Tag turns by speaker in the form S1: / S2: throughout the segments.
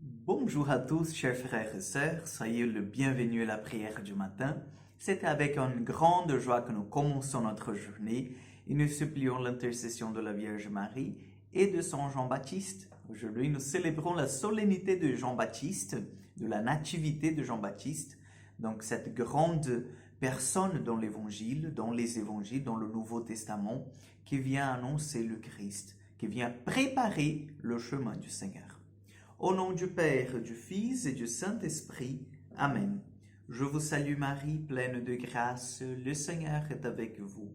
S1: Bonjour à tous, chers frères et sœurs, soyez le bienvenu à la prière du matin. C'est avec une grande joie que nous commençons notre journée et nous supplions l'intercession de la Vierge Marie et de Saint Jean-Baptiste. Aujourd'hui, nous célébrons la solennité de Jean-Baptiste, de la nativité de Jean-Baptiste, donc cette grande personne dans l'Évangile, dans les Évangiles, dans le Nouveau Testament, qui vient annoncer le Christ, qui vient préparer le chemin du Seigneur. Au nom du Père, du Fils et du Saint-Esprit. Amen. Je vous salue Marie, pleine de grâce, le Seigneur est avec vous.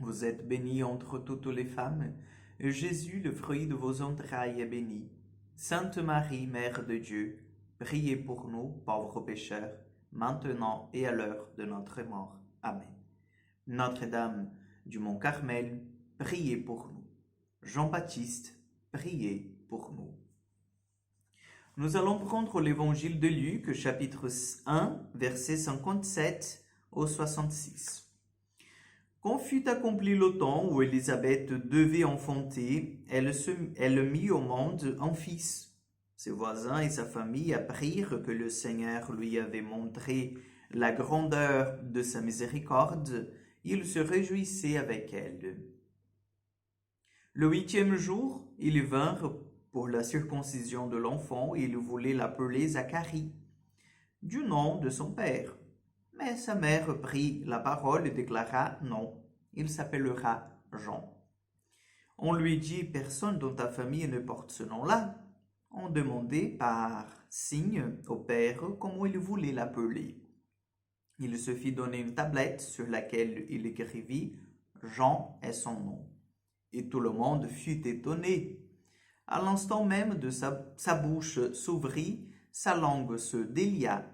S1: Vous êtes bénie entre toutes les femmes, et Jésus, le fruit de vos entrailles, est béni. Sainte Marie, Mère de Dieu, priez pour nous, pauvres pécheurs, maintenant et à l'heure de notre mort. Amen. Notre-Dame du Mont Carmel, priez pour nous. Jean-Baptiste, priez pour nous. Nous allons prendre l'évangile de Luc, chapitre 1, versets 57 au 66. Quand fut accompli le temps où Élisabeth devait enfanter, elle mit au monde un fils. Ses voisins et sa famille apprirent que le Seigneur lui avait montré la grandeur de sa miséricorde. Ils se réjouissaient avec elle. Le 8e jour, ils vinrent pour la circoncision de l'enfant et il voulait l'appeler Zacharie, du nom de son père. Mais sa mère prit la parole et déclara non, il s'appellera Jean. On lui dit, personne dans ta famille ne porte ce nom-là. On demandait par signe au père comment il voulait l'appeler. Il se fit donner une tablette sur laquelle il écrivit Jean est son nom. Et tout le monde fut étonné. À l'instant même de sa bouche s'ouvrit, sa langue se délia.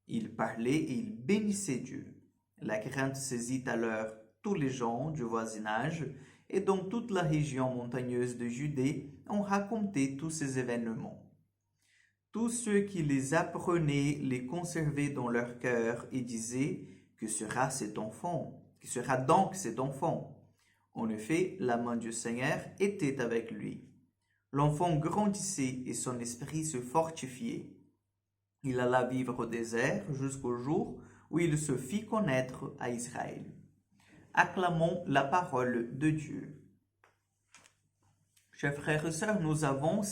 S1: Il parlait et il bénissait Dieu. La crainte saisit alors tous les gens du voisinage et dans toute la région montagneuse de Judée, on racontait tous ces événements. Tous ceux qui les apprenaient les conservaient dans leur cœur et disaient que sera cet enfant, que sera donc cet enfant. En effet, la main du Seigneur était avec lui. L'enfant grandissait et son esprit se fortifiait. Il alla vivre au désert jusqu'au jour où il se fit connaître à Israël. Acclamons la parole de Dieu. Chers frères et sœurs, nous avons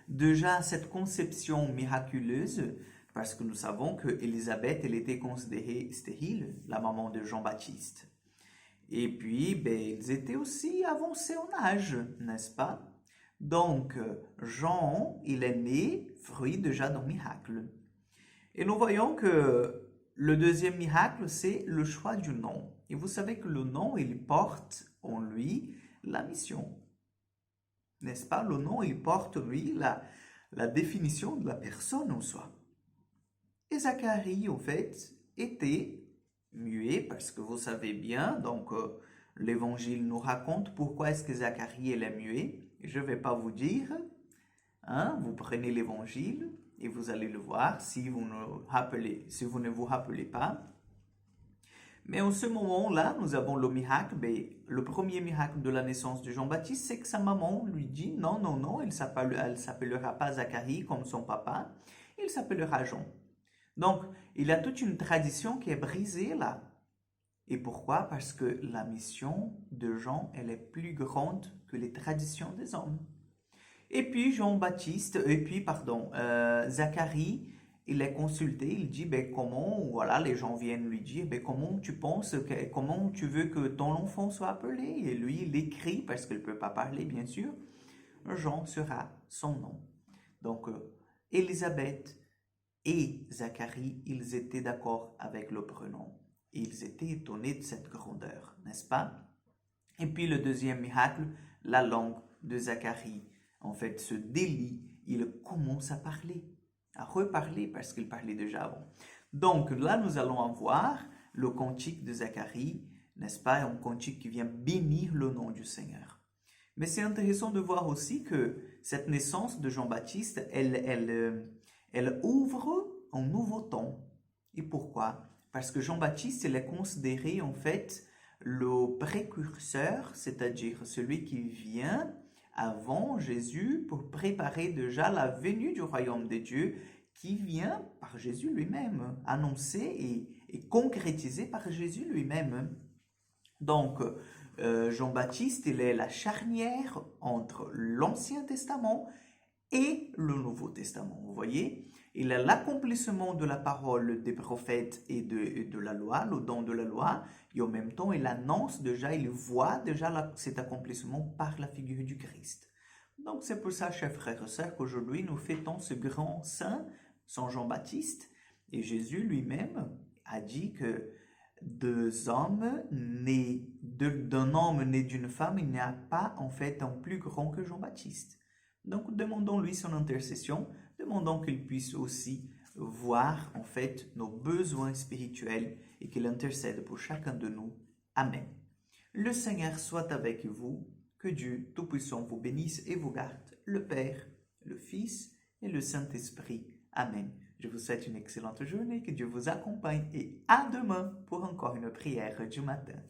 S1: déjà cette conception miraculeuse parce que nous savons que Élisabeth, elle était considérée stérile, la maman de Jean-Baptiste. Et puis, ils étaient aussi avancés en âge, n'est-ce pas? Donc, Jean, il est né, fruit déjà d'un miracle. Et nous voyons que le deuxième miracle, c'est le choix du nom. Et vous savez que le nom, il porte en lui la mission. N'est-ce pas? Le nom, il porte en lui la définition de la personne en soi. Et Zacharie, en fait, était muet, parce que vous savez bien, donc l'évangile nous raconte pourquoi est-ce que Zacharie est muet. Je ne vais pas vous dire, vous prenez l'évangile et vous allez le voir si vous ne vous rappelez pas. Mais en ce moment-là, nous avons le miracle. Le premier miracle de la naissance de Jean-Baptiste, c'est que sa maman lui dit non, non, non, elle ne s'appellera pas Zacharie comme son papa, il s'appellera Jean. Donc, il y a toute une tradition qui est brisée là. Et pourquoi? Parce que la mission de Jean, elle est plus grande que les traditions des hommes. Et puis Zacharie, il est consulté, il dit, comment, voilà, les gens viennent lui dire, comment tu penses, comment tu veux que ton enfant soit appelé? Et lui, il écrit, parce qu'il ne peut pas parler, bien sûr, Jean sera son nom. Donc, Élisabeth et Zacharie, ils étaient d'accord avec le prénom. Ils étaient étonnés de cette grandeur, n'est-ce pas? Et puis le deuxième miracle, la langue de Zacharie, en fait, se délie. Il commence à parler, à reparler parce qu'il parlait déjà avant. Donc là, nous allons avoir le cantique de Zacharie, n'est-ce pas? Un cantique qui vient bénir le nom du Seigneur. Mais c'est intéressant de voir aussi que cette naissance de Jean-Baptiste, elle ouvre un nouveau temps. Et pourquoi? Parce que Jean-Baptiste, il est considéré en fait le précurseur, c'est-à-dire celui qui vient avant Jésus pour préparer déjà la venue du royaume de Dieu qui vient par Jésus lui-même, annoncé et concrétisé par Jésus lui-même. Donc, Jean-Baptiste, il est la charnière entre l'Ancien Testament et le Nouveau Testament. Vous voyez, il a l'accomplissement de la parole des prophètes et de la loi, le don de la loi, et en même temps, il annonce déjà, il voit déjà cet accomplissement par la figure du Christ. Donc, c'est pour ça, chers frères et sœurs, qu'aujourd'hui, nous fêtons ce grand saint, Saint Jean-Baptiste, et Jésus lui-même a dit que d'un homme né d'une femme, il n'y a pas en fait un plus grand que Jean-Baptiste. Donc demandons-lui son intercession, demandons qu'il puisse aussi voir en fait nos besoins spirituels et qu'il intercède pour chacun de nous. Amen. Le Seigneur soit avec vous, que Dieu Tout-Puissant vous bénisse et vous garde, le Père, le Fils et le Saint-Esprit. Amen. Je vous souhaite une excellente journée, que Dieu vous accompagne et à demain pour encore une prière du matin.